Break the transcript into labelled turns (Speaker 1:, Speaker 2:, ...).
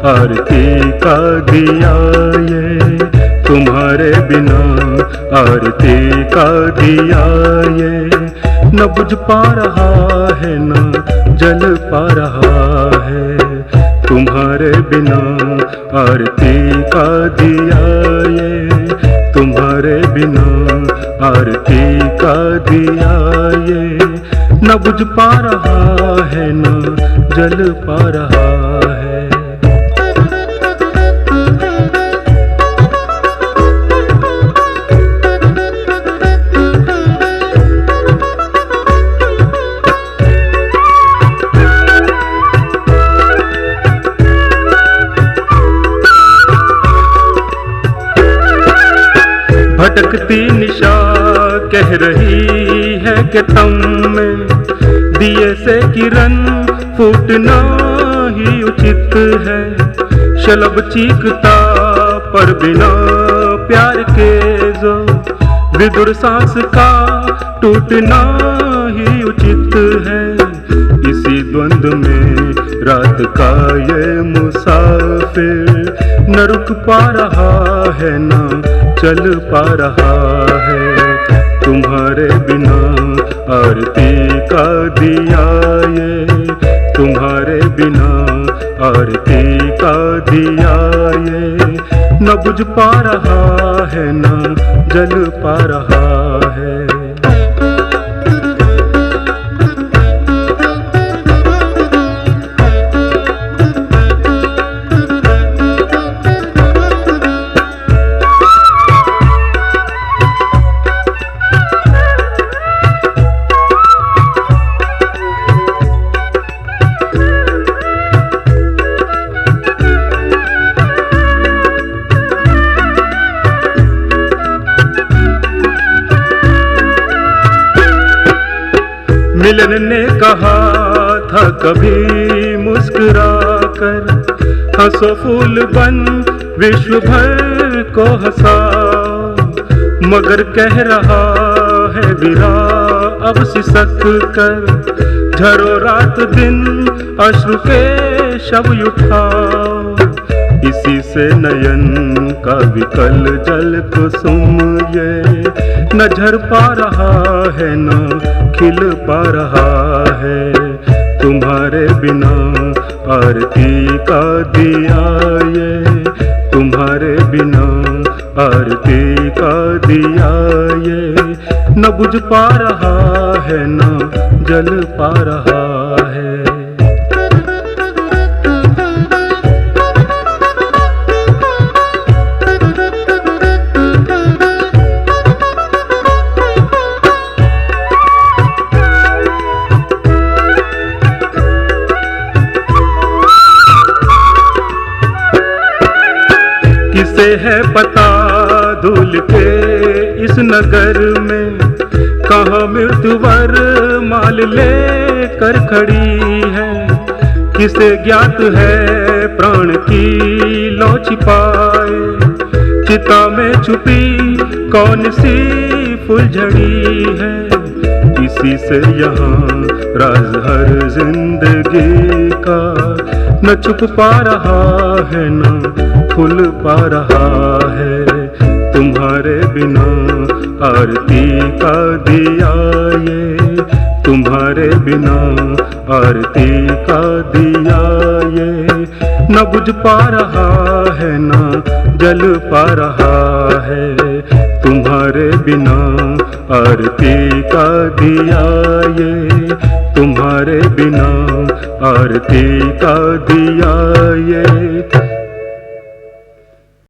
Speaker 1: आरती का दिया ये, तुम्हारे बिना आरती का दिया ये। न बुझ पा रहा है न जल पा रहा है, तुम्हारे बिना आरती का दिया ये, तुम्हारे बिना आरती का दिया ये। न बुझ पा रहा है न जल पा रहा है। भटकती निशा कह रही है कि तम में दिए से किरण फूटना ही उचित है। शलभ चीखता पर बिना प्यार के जो विदुर सांस का टूटना ही उचित है। इसी द्वंद्व में रात का ये मुसाफिर न रुक पा रहा है न चल पा रहा है, तुम्हारे बिना आरती का दिया ये, तुम्हारे बिना आरती का दिया ये। न बुझ पा रहा है न जल पा रहा है। मिलन ने कहा था कभी मुस्कुरा कर, हंसो फूल बन विश्व भर को हंसाओ। मगर कह रहा है विरा अब सिसक कर, झरो रात दिन अश्रु के शब्द उठाओ। इसी से नयन का विकल जल कुसुम ये न झर पा रहा है न खिल पा रहा है, तुम्हारे बिना आरती का दिया ये, तुम्हारे बिना आरती का दिया ये। न बुझ पा रहा है न जल पा रहा है। किसे है पता धूल के इस नगर में, कहाँ मृत्युवर माल ले कर खड़ी है। किसे ज्ञात है प्राण की लौ छिपाए, चिता में छुपी कौन सी फुलझड़ी है। इसी से यहाँ राज हर जिंदगी का न छुप पा रहा है न खुल पा रहा है, तुम्हारे बिना आरती का दिया ये, तुम्हारे बिना आरती का दिया ये। न बुझ पा रहा है न जल पा रहा है, तुम्हारे बिना आरती का दिया ये, तुम्हारे बिना आरती का दिया ये।